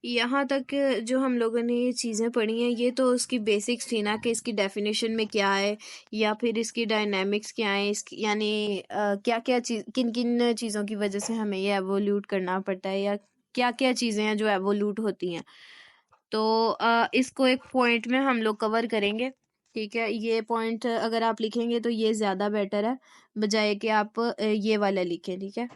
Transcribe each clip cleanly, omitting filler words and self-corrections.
यहाँ तक जो हम लोगों ने ये चीज़ें पढ़ी हैं, ये तो उसकी बेसिक्स थी ना कि इसकी डेफिनेशन में क्या है या फिर इसकी डायनामिक्स क्या है, इसकी यानी क्या क्या चीज़, किन किन चीज़ों की वजह से हमें ये एवोल्यूट करना पड़ता है, या क्या क्या चीज़ें हैं जो एवोल्यूट होती हैं। तो इसको एक पॉइंट में हम लोग कवर करेंगे। ठीक है, ये पॉइंट अगर आप लिखेंगे तो ये ज़्यादा बेटर है, बजाय कि आप ये वाला लिखें। ठीक है,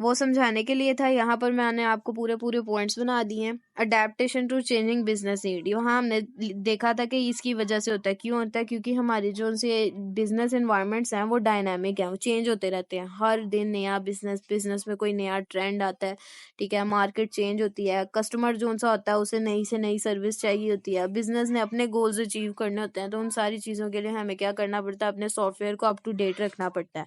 वो समझाने के लिए था। यहाँ पर मैंने आपको पूरे पूरे पॉइंट्स बना दिए हैं। Adaptation to changing business need, यहाँ हमने देखा था कि इसकी वजह से होता है। क्यों होता है? क्योंकि हमारे जो से बिजनेस इन्वायरमेंट्स हैं वो डायनामिक हैं, वो चेंज होते रहते हैं। हर दिन नया बिजनेस में कोई नया ट्रेंड आता है। ठीक है, मार्केट चेंज होती है, कस्टमर जो सा होता है उसे नई से नई सर्विस चाहिए होती है, बिजनेस ने अपने गोल्स अचीव करने होते हैं। तो उन सारी चीज़ों के लिए हमें क्या करना पड़ता है? अपने सॉफ्टवेयर को अप टू डेट रखना पड़ता है।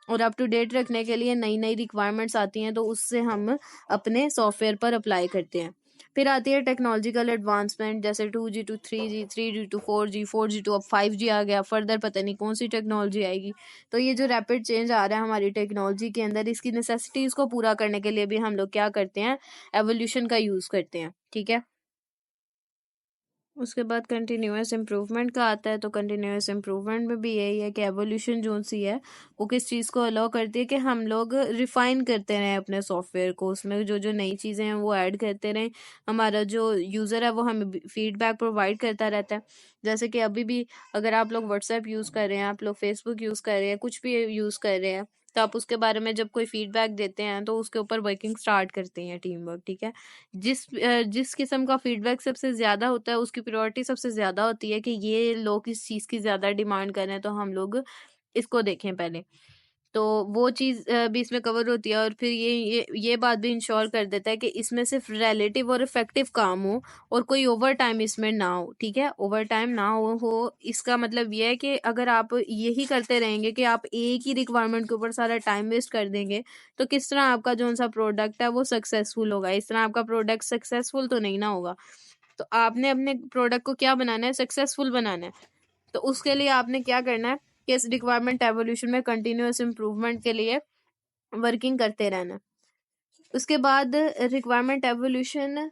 और अप टू डेट रखने के लिए नई नई रिक्वायरमेंट्स आती हैं, तो उससे हम अपने सॉफ्टवेयर पर अप्लाई करते हैं। फिर आती है टेक्नोलॉजिकल एडवांसमेंट, जैसे 2G to 3G, 3G to 4G, 4G to अब 5G आ गया। फर्दर पता नहीं कौन सी टेक्नोलॉजी आएगी। तो ये जो रैपिड चेंज आ रहा है हमारी टेक्नोलॉजी के अंदर, इसकी नेसेसिटीज को पूरा करने के लिए भी हम लोग क्या करते हैं? एवोल्यूशन का यूज करते हैं। ठीक है, उसके बाद कंटिन्यूअस इम्प्रूवमेंट का आता है। तो कंटिन्यूअस इम्प्रूवमेंट में भी यही है कि एवोल्यूशन जो सी है वो किस चीज़ को अलाउ करती है कि हम लोग रिफाइन करते रहें अपने सॉफ्टवेयर को, उसमें जो जो नई चीज़ें हैं वो ऐड करते रहें। हमारा जो यूज़र है वो हमें फीडबैक प्रोवाइड करता रहता है। जैसे कि अभी भी अगर आप लोग व्हाट्सएप यूज़ कर रहे हैं, आप लोग फेसबुक यूज़ कर रहे हैं, कुछ भी यूज़ कर रहे हैं, तो आप उसके बारे में जब कोई फीडबैक देते हैं तो उसके ऊपर वर्किंग स्टार्ट करते हैं, टीम वर्क। ठीक है, जिस किस्म का फीडबैक सबसे ज़्यादा होता है उसकी प्रायोरिटी सबसे ज़्यादा होती है कि ये लोग इस चीज़ की ज़्यादा डिमांड कर रहे हैं, तो हम लोग इसको देखें पहले। तो वो चीज़ भी इसमें कवर होती है। और फिर ये बात भी इंश्योर कर देता है कि इसमें सिर्फ रिलेटिव और इफेक्टिव काम हो और कोई ओवर टाइम इसमें ना हो। ठीक है, ओवर टाइम ना हो इसका मतलब ये है कि अगर आप यही करते रहेंगे कि आप एक ही रिक्वायरमेंट के ऊपर सारा टाइम वेस्ट कर देंगे, तो किस तरह आपका जो सा प्रोडक्ट है वो सक्सेसफुल होगा? इस तरह आपका प्रोडक्ट सक्सेसफुल तो नहीं ना होगा। तो आपने अपने प्रोडक्ट को क्या बनाना है? सक्सेसफुल बनाना है। तो उसके लिए आपने क्या करना है कि इस रिक्वायरमेंट एवोल्यूशन में कंटिन्यूअस इम्प्रूवमेंट के लिए वर्किंग करते रहना। उसके बाद रिक्वायरमेंट एवोल्यूशन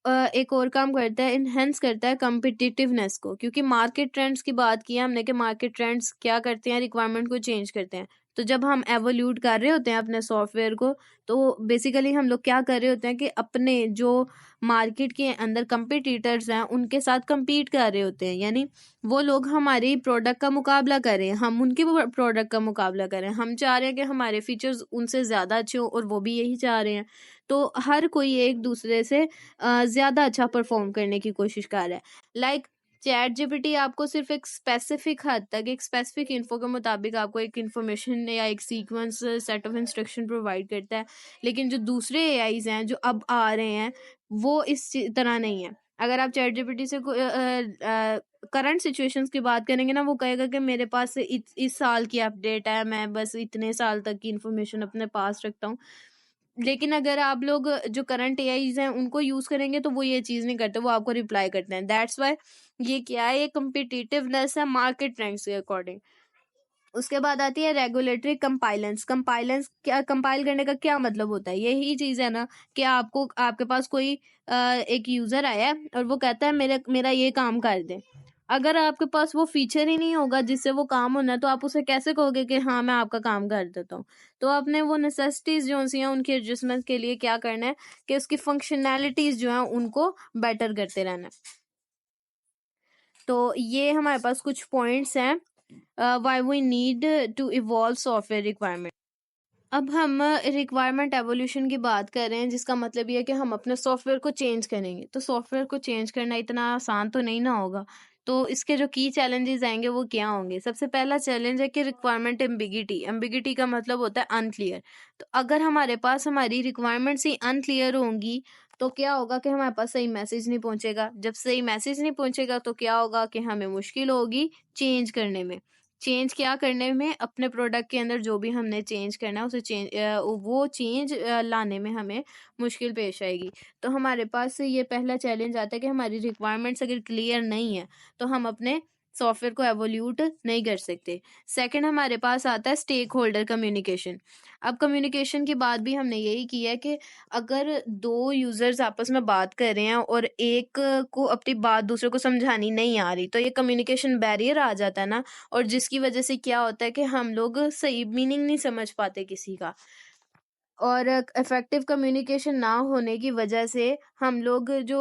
एक और काम करता है, इनहेंस करता है कम्पिटिटिवनेस को। क्योंकि मार्केट ट्रेंड्स की बात की है हमने कि मार्केट ट्रेंड्स क्या करते हैं? रिक्वायरमेंट को चेंज करते हैं। तो जब हम एवोल्यूट कर रहे होते हैं अपने सॉफ्टवेयर को, तो बेसिकली हम लोग क्या कर रहे होते हैं कि अपने जो मार्केट के अंदर कंपिटिटर्स हैं उनके साथ compete कर रहे होते हैं। यानी वो लोग हमारी प्रोडक्ट का मुकाबला कर रहे हैं, हम उनके प्रोडक्ट का मुकाबला कर रहे हैं। हम चाह रहे हैं कि हमारे फीचर्स उनसे ज़्यादा अच्छे हों और वो भी यही चाह रहे हैं। तो हर कोई एक दूसरे से ज़्यादा अच्छा परफॉर्म करने की कोशिश कर रहा है। लाइक चैट जीपीटी आपको सिर्फ एक स्पेसिफिक हद तक, एक स्पेसिफिक इन्फो के मुताबिक आपको एक इन्फॉर्मेशन या एक sequence set of instruction provide करता है। लेकिन जो दूसरे एआईज हैं जो अब आ रहे हैं वो इस तरह नहीं है। अगर आप चैट जीपीटी से करंट सिचुएशंस की बात करेंगे ना, वो कहेगा कि मेरे पास इस साल की अपडेट है, मैं बस इतने साल तक की इन्फॉर्मेशन अपने पास रखता हूँ। लेकिन अगर आप लोग जो करंट एआईज हैं उनको यूज करेंगे तो वो ये चीज नहीं करते, वो आपको रिप्लाई करते हैं। दैट्स वाई ये क्या है? ये कम्पिटिटिवनेस है मार्केट ट्रेंड्स के अकॉर्डिंग। उसके बाद आती है रेगुलेटरी कंपाइलेंस। कंपाइलेंस क्या? कंपाइल करने का क्या मतलब होता है? यही चीज है ना कि आपको, आपके पास कोई एक यूजर आया है और वो कहता है मेरा ये काम कर दे। अगर आपके पास वो फीचर ही नहीं होगा जिससे वो काम होना है, तो आप उसे कैसे कहोगे कि हाँ मैं आपका काम कर देता हूँ? तो आपने वो नेसेसिटीज जो सी हैं उनकी एडजस्टमेंट के लिए क्या करना है कि उसकी फंक्शनैलिटीज जो है उनको बेटर करते रहना है। तो ये हमारे पास कुछ पॉइंट्स हैं why we need to evolve software requirement. अब हम रिक्वायरमेंट एवोल्यूशन की बात कर रहे हैं, जिसका मतलब ये है कि हम अपने सॉफ्टवेयर को चेंज करेंगे। तो सॉफ्टवेयर को चेंज करना इतना आसान तो नहीं ना होगा। तो इसके जो की चैलेंजेस आएंगे वो क्या होंगे? सबसे पहला चैलेंज है कि रिक्वायरमेंट एम्बिगिटी। एम्बिगिटी का मतलब होता है अनक्लियर। तो अगर हमारे पास हमारी रिक्वायरमेंट्स ही अनक्लियर होंगी तो क्या होगा कि हमारे पास सही मैसेज नहीं पहुंचेगा। जब सही मैसेज नहीं पहुंचेगा तो क्या होगा कि हमें मुश्किल होगी चेंज करने में। चेंज क्या करने में? अपने प्रोडक्ट के अंदर जो भी हमने चेंज करना है उसे वो चेंज लाने में हमें मुश्किल पेश आएगी। तो हमारे पास ये पहला चैलेंज आता है कि हमारी रिक्वायरमेंट्स अगर क्लियर नहीं है तो हम अपने सॉफ्टवेयर को एवोल्यूट नहीं कर सकते। सेकंड हमारे पास आता है स्टेक होल्डर कम्युनिकेशन। अब कम्युनिकेशन की बात भी हमने यही की है कि अगर दो यूजर्स आपस में बात कर रहे हैं और एक को अपनी बात दूसरे को समझानी नहीं आ रही, तो ये कम्युनिकेशन बैरियर आ जाता है ना, और जिसकी वजह से क्या होता है कि हम लोग सही मीनिंग नहीं समझ पाते किसी का, और इफेक्टिव कम्युनिकेशन ना होने की वजह से हम लोग जो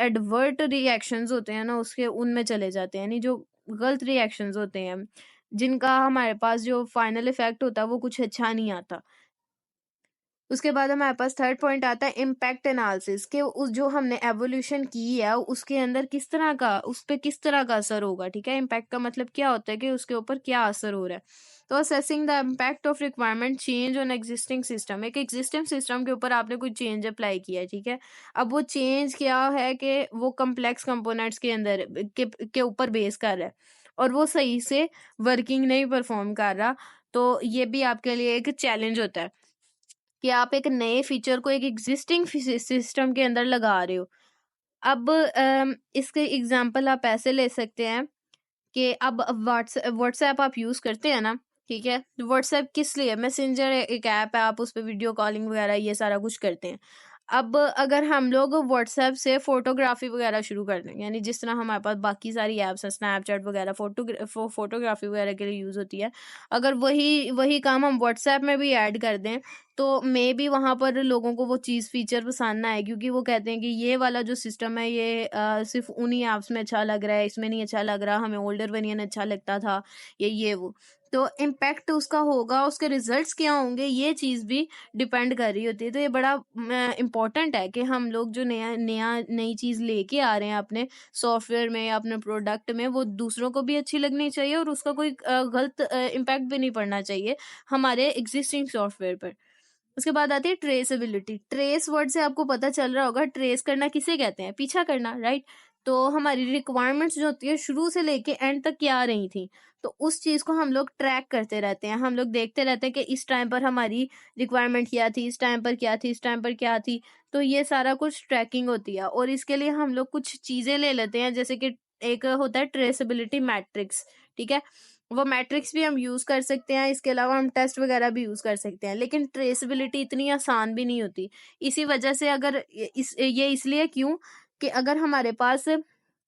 एडवर्ट रिएक्शंस होते हैं ना उसके उनमें चले जाते हैं, यानी जो गलत रिएक्शंस होते हैं जिनका हमारे पास जो फाइनल इफेक्ट होता है वो कुछ अच्छा नहीं आता। उसके बाद हमारे पास थर्ड पॉइंट आता है इम्पैक्ट एनालिसिस, के उस जो हमने एवोल्यूशन की है उसके अंदर किस तरह का, उस पर किस तरह का असर होगा। ठीक है, इम्पैक्ट का मतलब क्या होता है कि उसके ऊपर क्या असर हो रहा है। तो assessing the impact of requirement change on existing system, एक एग्जिस्टिंग सिस्टम के ऊपर आपने कोई चेंज अप्लाई किया है। ठीक है, अब वो चेंज क्या है कि वो कम्प्लेक्स कंपोनेंट्स के अंदर के ऊपर बेस कर रहा है और वो सही से वर्किंग नहीं परफॉर्म कर रहा, तो ये भी आपके लिए एक चैलेंज होता है कि आप एक नए फीचर को एक एग्जिस्टिंग सिस्टम के अंदर लगा रहे हो। अब इसके एग्जांपल आप ऐसे ले सकते हैं कि अब व्हाट्सएप आप यूज करते हैं ना। ठीक है, व्हाट्सएप किस लिए, मैसेंजर एक ऐप है, आप उस पर वीडियो कॉलिंग वगैरह ये सारा कुछ करते हैं। अब अगर हम लोग व्हाट्सएप से फोटोग्राफी वगैरह शुरू कर दें, यानी जिस तरह हमारे पास बाकी सारी एप्स हैं, स्नैपचैट वगैरह फोटोग्राफी वगैरह के लिए यूज होती है, अगर वही वही काम हम व्हाट्सएप में भी ऐड कर दें तो मे बी वहां पर लोगों को वो चीज फीचर पसंद ना आए, क्योंकि वो कहते हैं कि ये वाला जो सिस्टम है ये सिर्फ उन्हीं ऐप्स में अच्छा लग रहा है, इसमें नहीं अच्छा लग रहा, हमें ओल्डर वेरिएंट अच्छा लगता था, ये वो। तो इम्पैक्ट उसका होगा, उसके रिजल्ट्स क्या होंगे, ये चीज भी डिपेंड कर रही होती है। तो ये बड़ा इम्पोर्टेंट है कि हम लोग जो नया नया नई चीज लेके आ रहे हैं अपने सॉफ्टवेयर में या अपने प्रोडक्ट में, वो दूसरों को भी अच्छी लगनी चाहिए और उसका कोई गलत इम्पैक्ट भी नहीं पड़ना चाहिए हमारे एग्जिस्टिंग सॉफ्टवेयर पर। उसके बाद आती है ट्रेसेबिलिटी। ट्रेस वर्ड से आपको पता चल रहा होगा, ट्रेस करना किसे कहते हैं, पीछा करना, राइट। तो हमारी रिक्वायरमेंट्स जो होती है शुरू से लेके एंड तक क्या आ रही थी, तो उस चीज को हम लोग ट्रैक करते रहते हैं, हम लोग देखते रहते हैं कि इस टाइम पर हमारी रिक्वायरमेंट क्या थी, इस टाइम पर क्या थी, इस टाइम पर क्या थी। तो ये सारा कुछ ट्रैकिंग होती है और इसके लिए हम लोग कुछ चीजें ले लेते हैं, जैसे कि एक होता है ट्रेसेबिलिटी मैट्रिक्स। ठीक है, वो मैट्रिक्स भी हम यूज कर सकते हैं, इसके अलावा हम टेस्ट वगैरह भी यूज कर सकते हैं, लेकिन ट्रेसेबिलिटी इतनी आसान भी नहीं होती। इसी वजह से अगर ये इसलिए क्यों कि अगर हमारे पास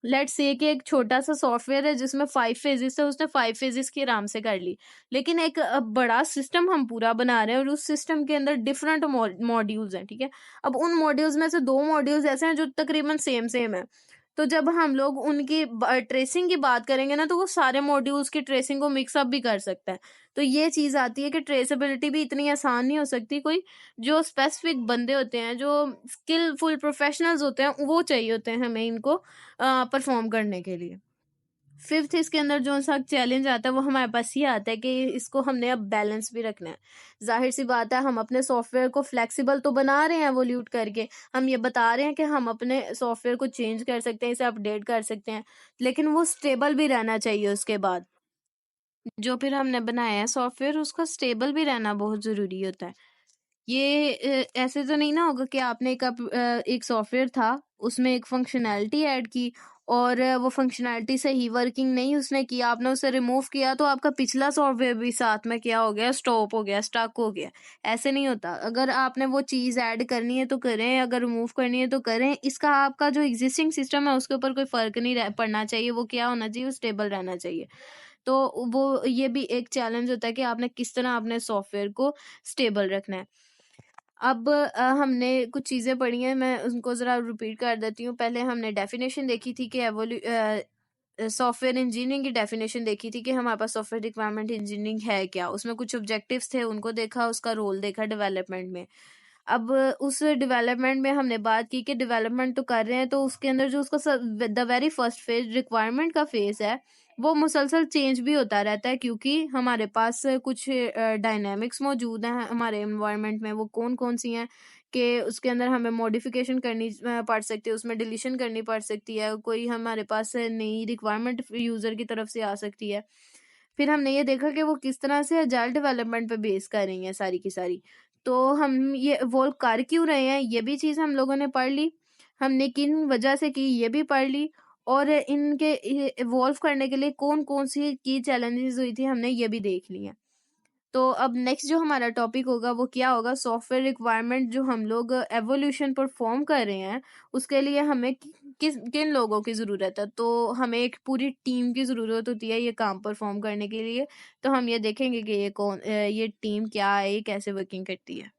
लेट्स से कि एक छोटा सा सॉफ्टवेयर है जिसमें 5 फेजेस है, उसने 5 फेजेस की आराम से कर ली, लेकिन एक बड़ा सिस्टम हम पूरा बना रहे हैं और उस सिस्टम के अंदर डिफरेंट मॉड्यूल्स हैं। ठीक है, अब उन मॉड्यूल्स में से 2 मॉड्यूल्स ऐसे हैं जो तकरीबन सेम सेम है, तो जब हम लोग उनकी ट्रेसिंग की बात करेंगे ना, तो वो सारे मॉड्यूल्स की ट्रेसिंग को मिक्सअप भी कर सकता है। तो ये चीज आती है कि ट्रेसेबिलिटी भी इतनी आसान नहीं हो सकती, कोई जो स्पेसिफिक बंदे होते हैं, जो स्किलफुल प्रोफेशनल्स होते हैं, वो चाहिए होते हैं हमें इनको परफॉर्म करने के लिए। फिफ्थ इसके अंदर जो सा चैलेंज आता है वो हमारे पास ये आता है कि इसको हमने अब बैलेंस भी रखना है। जाहिर सी बात है, हम अपने सॉफ्टवेयर को फ्लेक्सिबल तो बना रहे हैं एवोल्यूट करके, हम ये बता रहे हैं कि हम अपने सॉफ्टवेयर को चेंज कर सकते हैं, इसे अपडेट कर सकते हैं, लेकिन वो स्टेबल भी रहना चाहिए। उसके बाद जो फिर हमने बनाया है सॉफ्टवेयर, उसका स्टेबल भी रहना बहुत जरूरी होता है। ये ऐसे तो नहीं ना होगा कि आपने एक सॉफ्टवेयर था, उसमें एक फंक्शनैलिटी ऐड की और वो फंक्शनैलिटी सही वर्किंग नहीं उसने किया, आपने उसे रिमूव किया, तो आपका पिछला सॉफ्टवेयर भी साथ में क्या हो गया, स्टॉप हो गया, स्टक हो गया। ऐसे नहीं होता, अगर आपने वो चीज ऐड करनी है तो करें, अगर रिमूव करनी है तो करें, इसका आपका जो एग्जिस्टिंग सिस्टम है उसके ऊपर कोई फर्क नहीं पड़ना चाहिए, वो क्या होना चाहिए, वो स्टेबल रहना चाहिए। तो वो ये भी एक चैलेंज होता है कि आपने किस तरह अपने सॉफ्टवेयर को स्टेबल रखना है। अब हमने कुछ चीज़ें पढ़ी हैं, मैं उनको ज़रा रिपीट कर देती हूँ। पहले हमने डेफिनेशन देखी थी कि सॉफ्टवेयर इंजीनियरिंग की डेफिनेशन देखी थी कि हमारे पास सॉफ्टवेयर रिक्वायरमेंट इंजीनियरिंग है क्या, उसमें कुछ ऑब्जेक्टिव्स थे, उनको देखा, उसका रोल देखा डेवलपमेंट में। अब उस डेवलपमेंट में हमने बात की कि डेवलपमेंट तो कर रहे हैं, तो उसके अंदर जो उसका the very first phase requirement का फेज है, वो मुसलसल चेंज भी होता रहता है, क्योंकि हमारे पास कुछ डायनामिक्स मौजूद हैं हमारे एनवायरनमेंट में। वो कौन कौन सी हैं कि उसके अंदर हमें मॉडिफिकेशन करनी पड़ सकती है, उसमें डिलीशन करनी पड़ सकती है, कोई हमारे पास नई रिक्वायरमेंट यूजर की तरफ से आ सकती है। फिर हमने ये देखा कि वो किस तरह से एजाइल डेवलपमेंट पे बेस कर रही हैं सारी की सारी। तो हम ये इवॉल्व कर क्यों रहे हैं, ये भी चीज़ हम लोगों ने पढ़ ली, हमने किन वजह से की ये भी पढ़ ली, और इनके इवॉल्व करने के लिए कौन कौन सी की चैलेंजेस हुई थी, हमने ये भी देख लिया। तो अब नेक्स्ट जो हमारा टॉपिक होगा वो क्या होगा, सॉफ्टवेयर रिक्वायरमेंट जो हम लोग एवोल्यूशन परफॉर्म कर रहे हैं उसके लिए हमें किन लोगों की ज़रूरत है। तो हमें एक पूरी टीम की ज़रूरत होती है ये काम परफॉर्म करने के लिए। तो हम ये देखेंगे कि ये टीम क्या है, ये कैसे वर्किंग करती है।